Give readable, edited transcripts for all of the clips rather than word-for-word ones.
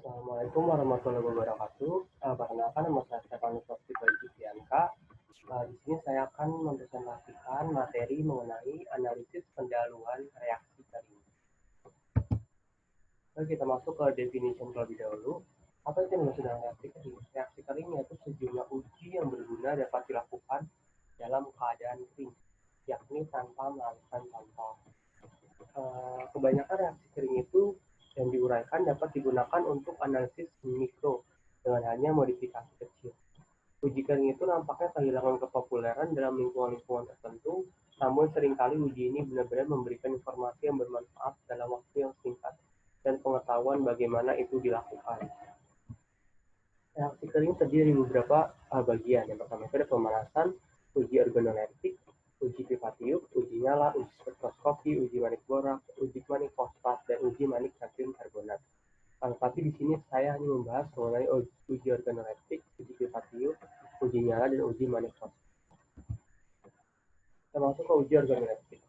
Assalamualaikum warahmatullahi wabarakatuh. Perkenalkan nama saya Stefano Softianka. Di sini saya akan mempresentasikan materi mengenai analisis pendahuluan reaksi kering. Lalu kita masuk ke definition terlebih dahulu. Apa itu yang dimaksud dengan reaksi kering? Reaksi kering yaitu sejumlah uji yang berguna dapat dilakukan dalam keadaan kering, yakni tanpa melakukan contoh. Kebanyakan reaksi kering itu yang diuraikan dapat digunakan untuk analisis mikro dengan hanya modifikasi kecil. Uji kering itu nampaknya kehilangan kepopuleran dalam lingkungan-lingkungan tertentu, namun seringkali uji ini benar-benar memberikan informasi yang bermanfaat dalam waktu yang singkat dan pengetahuan bagaimana itu dilakukan. Reaksi kering terdiri dari beberapa bagian. Yang pertama itu ada pemanasan, uji organoleptik, uji privatium, uji nyala, uji spektroskopi, uji manik borak, uji manik fosfat, dan uji manik natrium karbonat. Tapi di sini saya hanya membahas mengenai uji organoleptik, uji privatium, uji nyala, dan uji manik fosfat. Kita masuk ke uji organoleptik.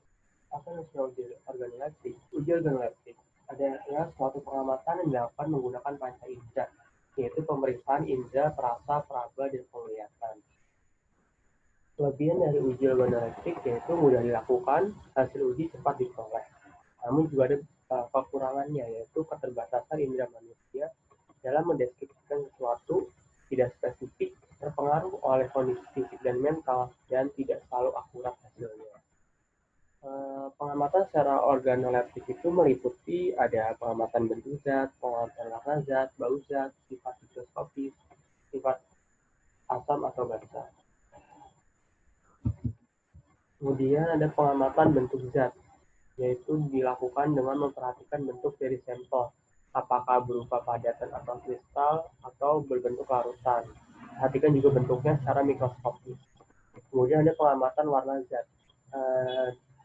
Apa yang disebut uji organoleptik? Uji organoleptik adalah suatu pengamatan yang dilakukan menggunakan panca indera, yaitu pemeriksaan indera, perasa, peraba, dan penglihatan. Kelebihan dari uji organoleptik yaitu mudah dilakukan, hasil uji cepat diperoleh. Namun juga ada kekurangannya, yaitu keterbatasan indera manusia dalam mendeskripsikan sesuatu, tidak spesifik, terpengaruh oleh kondisi fisik dan mental, dan tidak selalu akurat hasilnya. Pengamatan secara organoleptik itu meliputi ada pengamatan bentuk zat, pengamatan warna zat, bau zat, sifat mikroskopis, sifat asam atau basa. Kemudian ada pengamatan bentuk zat, yaitu dilakukan dengan memperhatikan bentuk dari sampel, apakah berupa padatan atau kristal atau berbentuk larutan. Perhatikan juga bentuknya secara mikroskopis. Kemudian ada pengamatan warna zat.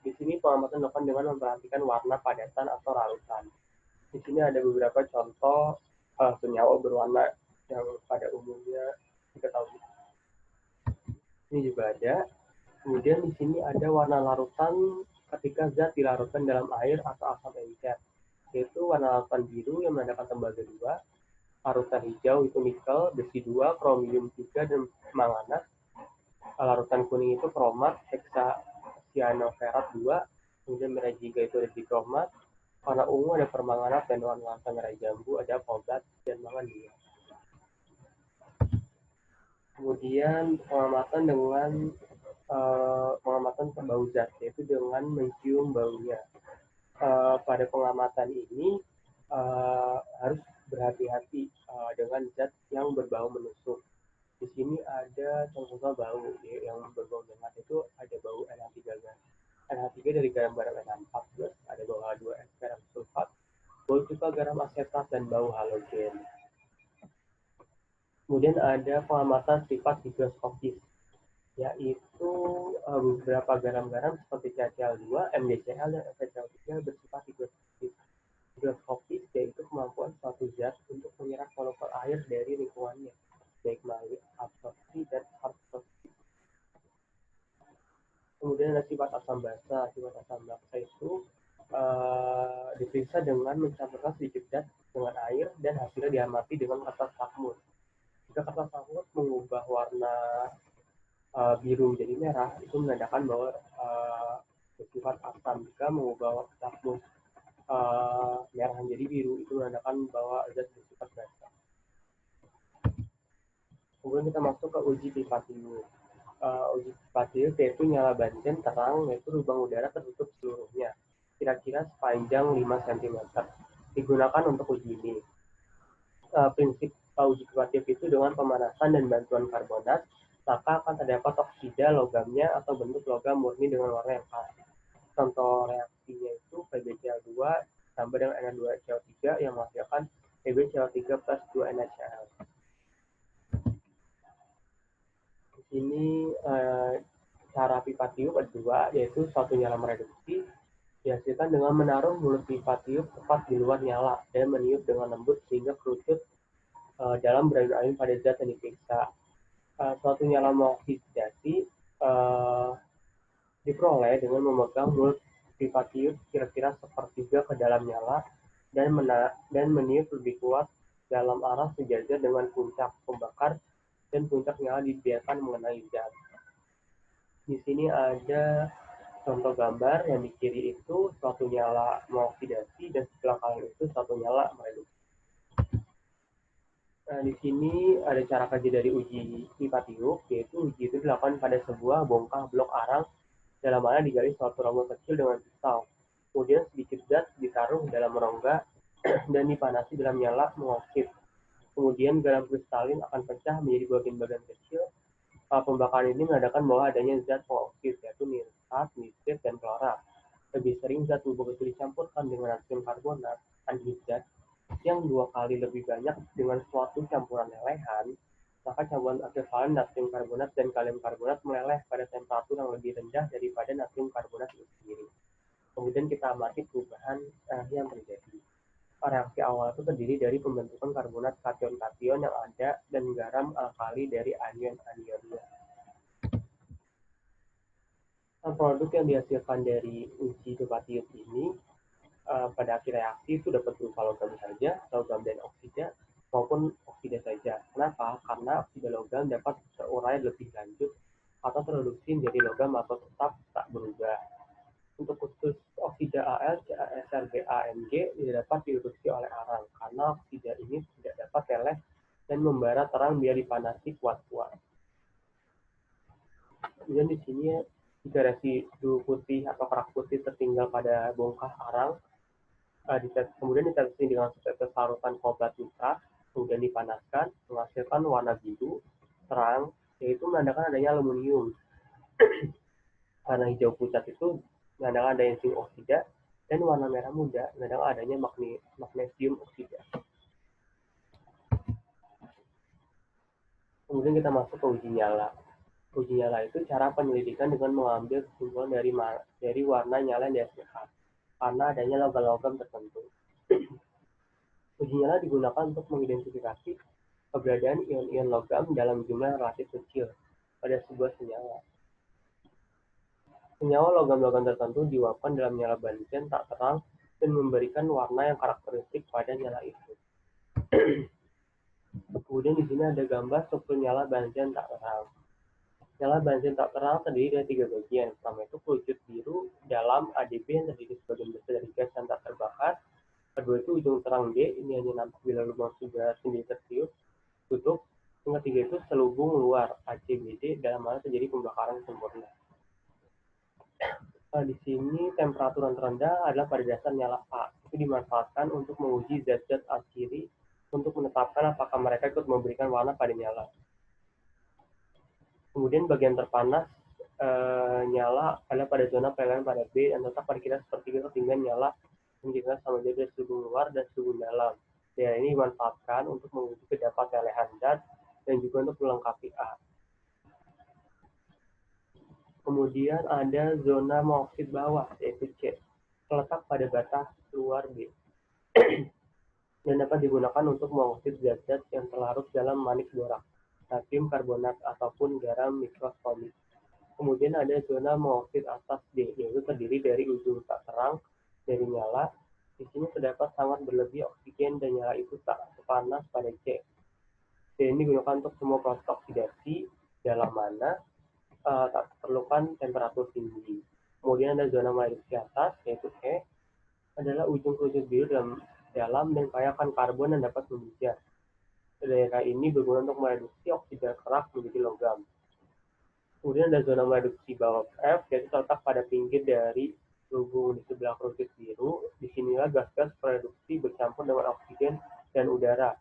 Di sini pengamatan dilakukan dengan memperhatikan warna padatan atau larutan. Di sini ada beberapa contoh senyawa berwarna yang pada umumnya diketahui. Ini juga ada. Kemudian di sini ada warna larutan ketika zat dilarutkan dalam air atau asam encer, yaitu warna larutan biru yang menandakan tembaga 2, larutan hijau itu nikel, besi 2, kromium 3, dan manganat. Larutan kuning itu kromat, hexacyanoferat 2, kemudian merah jingga itu ada dikromat, warna ungu ada permanganat, dan warna larutan merah jambu ada kobat dan mangan 2. Kemudian pengamatan dengan pengamatan bau zat, yaitu dengan mencium baunya. Pada pengamatan ini harus berhati-hati dengan zat yang berbau menusuk. Di sini ada contoh bau yang berbau hangat itu ada bau NH3 gas. NH3 dari garam NH14, ada bau H2S garam sulfat, bau juga garam asetat, dan bau halogen. Kemudian ada pengamatan sifat higroskopis, yaitu beberapa garam-garam seperti CaCl2, MgCl, dan FeCl3 bersifat higroskopis, yaitu kemampuan suatu zat untuk menyerap molekul air dari lingkungannya, baik melalui absorpsi dan absorpsi. Kemudian ada sifat asam basa. Sifat asam basa itu diperiksa dengan mencampurkan sedikit zat dengan air dan hasilnya diamati dengan kertas lakmus. Jika kertas lakmus mengubah warna biru menjadi merah, itu menandakan bahwa bersifat asam. Jika mengubah lakmus merah menjadi biru, itu menandakan bahwa zat bersifat basa. Kemudian kita masuk ke uji privatium. Uji privatium yaitu nyala banten terang, yaitu lubang udara tertutup seluruhnya, kira-kira sepanjang 5 cm. Digunakan untuk uji ini. Prinsip uji privatium itu dengan pemanasan dan bantuan karbonat, maka akan terdapat oksida logamnya atau bentuk logam murni dengan warna yang khas. Contoh reaksinya itu PbCl2 tambah dengan Na2CO3 yang menghasilkan PbCl3 plus 2 NaCl. Di sini cara privatium ada dua, yaitu satu nyala mereduksi, dihasilkan dengan menaruh mulut privatium tepat di luar nyala dan meniup dengan lembut sehingga kerucut dalam beralin pada zat yang diperiksa. Suatu nyala mengoksidasi diperoleh dengan memegang mulut privatium kira-kira sepertiga ke dalam nyala dan meniup lebih kuat dalam arah sejajar dengan puncak pembakar dan puncak nyala dibiarkan mengenai zat. Di sini ada contoh gambar yang di kiri itu suatu nyala mengoksidasi dan sebelah kanan itu suatu nyala mereduksi. Nah, di sini ada cara kerja dari uji pipa tiup, yaitu uji itu dilakukan pada sebuah bongkah blok arang dalam mana digali suatu rongga kecil dengan pisau. Kemudian sedikit zat ditaruh dalam rongga dan dipanasi dalam nyala mengoksid. Kemudian garam kristalin akan pecah menjadi bagian-bagian kecil. Pembakaran ini menandakan bahwa adanya zat pengoksid, yaitu nitrat, nitrit, dan klorat. Lebih sering zat bubuk itu dicampurkan dengan natrium karbonat, anhidrat, yang 2 kali lebih banyak dengan suatu campuran lelehan, maka campuran ekivalen natrium karbonat dan kalium karbonat meleleh pada temperatur yang lebih rendah daripada natrium karbonat itu sendiri. Kemudian kita amati perubahan yang terjadi. Reaksi awal itu terdiri dari pembentukan karbonat kation-kation yang ada dan garam alkali dari anion-anionnya. Produk yang dihasilkan dari uji pipa tiup ini pada akhir reaksi itu dapat berupa logam saja, logam dan oksida, maupun oksida saja. Kenapa? Karena oksida logam dapat terurai lebih lanjut atau tereduksi menjadi logam atau tetap tak berubah. Untuk khusus oksida Al, CaSr, BaMg tidak dapat direduksi oleh arang karena oksida ini tidak dapat leleh dan membara terang bila dipanasi kuat-kuat. Kemudian di sini jika residu putih atau kerak putih tertinggal pada bongkah arang, kemudian ditetesin dengan setetes larutan kobalt nitrat, kemudian dipanaskan, menghasilkan warna biru terang, yaitu menandakan adanya aluminium. Warna hijau pucat itu menandakan adanya zinc oksida, dan warna merah muda menandakan adanya magnesium oksida. Kemudian kita masuk ke uji nyala. Uji nyala itu cara penyelidikan dengan mengambil kesimpulan dari warna nyala yang dihasilkan karena adanya logam-logam tertentu. Uji nyala digunakan untuk mengidentifikasi keberadaan ion-ion logam dalam jumlah relatif kecil pada sebuah senyawa. Senyawa logam-logam tertentu diuapkan dalam nyala bansen tak terang dan memberikan warna yang karakteristik pada nyala itu. Kemudian di sini ada gambar struktur nyala bansen tak terang. Nyala bansen tak terang terdiri dari 3 bagian. Pertama itu kerucut biru dalam ADP yang terdiri sebagian besar dari gas yang tak terbakar. Kedua itu ujung terang D, ini hanya nampak bila lubang sudah sendiri tertiup, tutup. Yang ketiga itu selubung luar ACBD dalam mana terjadi pembakaran sempurna. Di sini temperatur yang terendah adalah pada dasar nyala A. Itu dimanfaatkan untuk menguji zat-zat alkili untuk menetapkan apakah mereka ikut memberikan warna pada nyala. Kemudian bagian terpanas nyala adalah pada zona pelelehan pada B dan tetap pada kita sepertiga ketinggian nyala yang kita sama jadi selubung luar dan selubung dalam. Ya, ini dimanfaatkan untuk menguji kedapat lelehan zat dan juga untuk melengkapi A. Kemudian ada zona mengoksid bawah, yaitu C, terletak pada batas luar B, dan dapat digunakan untuk mengoksid zat-zat yang terlarut dalam manik borak, natrium karbonat, ataupun garam mikroskopik. Kemudian ada zona mengoksid atas D, yaitu terdiri dari ujung tak terang dari nyala. Di sini terdapat sangat berlebih oksigen dan nyala itu tak sepanas pada C. C ini digunakan untuk semua proses oksidasi dalam mana tak perlukan temperatur tinggi. Kemudian ada zona mereduksi atas, yaitu E, adalah ujung kerucut biru dalam dan kaya akan karbon yang dapat memijat. Daerah ini berguna untuk mereduksi oksida kerak menjadi logam. Kemudian ada zona mereduksi bawah F, yaitu terletak pada pinggir dari lubung di sebelah kerucut biru. Disinilah gas-gas reduksi bercampur dengan oksigen dan udara.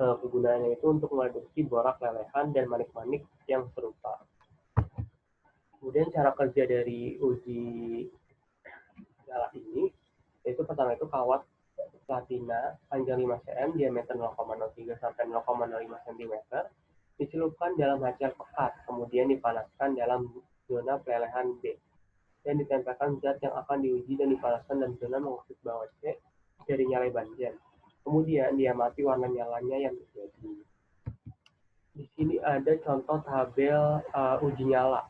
Kegunaannya itu untuk mereduksi borak lelehan dan manik-manik yang serupa. Kemudian cara kerja dari uji nyala ini, yaitu pertama itu kawat platina panjang 5 cm, diameter 0,03 sampai 0,05 cm, dicelupkan dalam hasil pekat, kemudian dipanaskan dalam zona pelelehan B, dan ditempelkan zat yang akan diuji dan dipanaskan dalam zona mengoksid bawah C dari nyala bansen. Kemudian diamati warna nyalanya yang terjadi. Di sini ada contoh tabel uji nyala.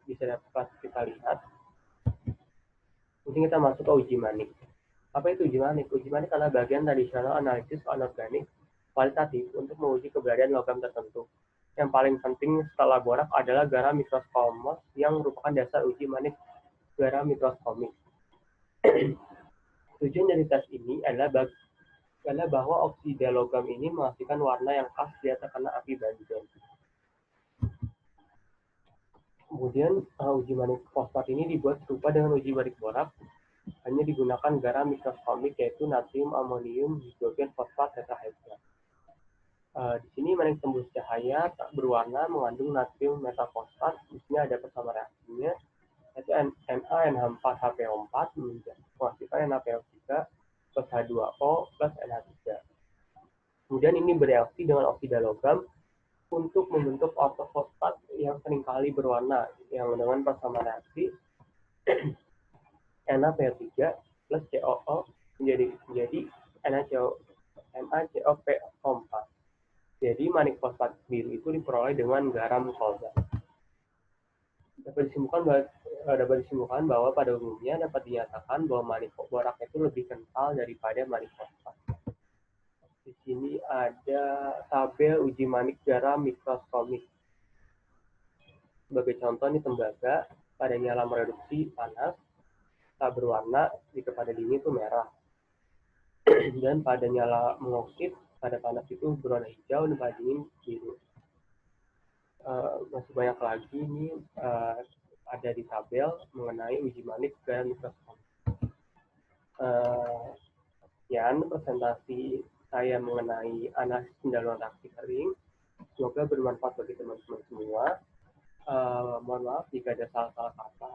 bisa dapat kita lihat. Mungkin kita masuk ke uji manik. Apa itu uji manik? Uji manik adalah bagian tradisional analisis anorganik kualitatif untuk menguji keberadaan logam tertentu. Yang paling penting setelah borak adalah garam mikroskopos yang merupakan dasar uji manik garam mikroskopik. Tujuan dari tes ini adalah bahwa oksida logam ini menghasilkan warna yang khas jika terkena api benzin. Kemudian uji manik fosfat ini dibuat serupa dengan uji manik borak, hanya digunakan garam mikroskopik yaitu natrium amonium hidrogen fosfat tetrahedra. Di sini manik tembus cahaya tak berwarna mengandung natrium metafosfat. Di sini ada persama reaksinya, yaitu NaNH4HPO4 menghasilkan NaPO3 plus H2O plus NH3. Kemudian ini bereaksi dengan oksida logam untuk membentuk ortofosfat yang seringkali berwarna, yang dengan persama reaksi NaPO3 plus COO menjadi NaCO4. Jadi manik fosfat biru itu diperoleh dengan garam kolza. Dapat disimpulkan bahwa pada umumnya dapat dinyatakan bahwa manik borak itu lebih kental daripada manik fosfat. Di sini ada tabel uji manik garam mikroskopik. Sebagai contoh ini tembaga pada nyala mereduksi panas tak berwarna, jika pada dingin itu merah. Dan pada nyala mengoksid pada panas itu berwarna hijau dan pada dingin biru. Masih banyak lagi ini ada di tabel mengenai uji manik garam mikroskopik. Sekian presentasi saya mengenai analisis pendahuluan reaksi kering. Semoga bermanfaat bagi teman-teman semua. Mohon maaf jika ada salah-salah kata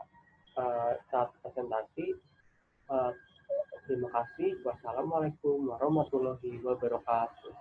saat presentasi. Terima kasih. Wassalamualaikum warahmatullahi wabarakatuh.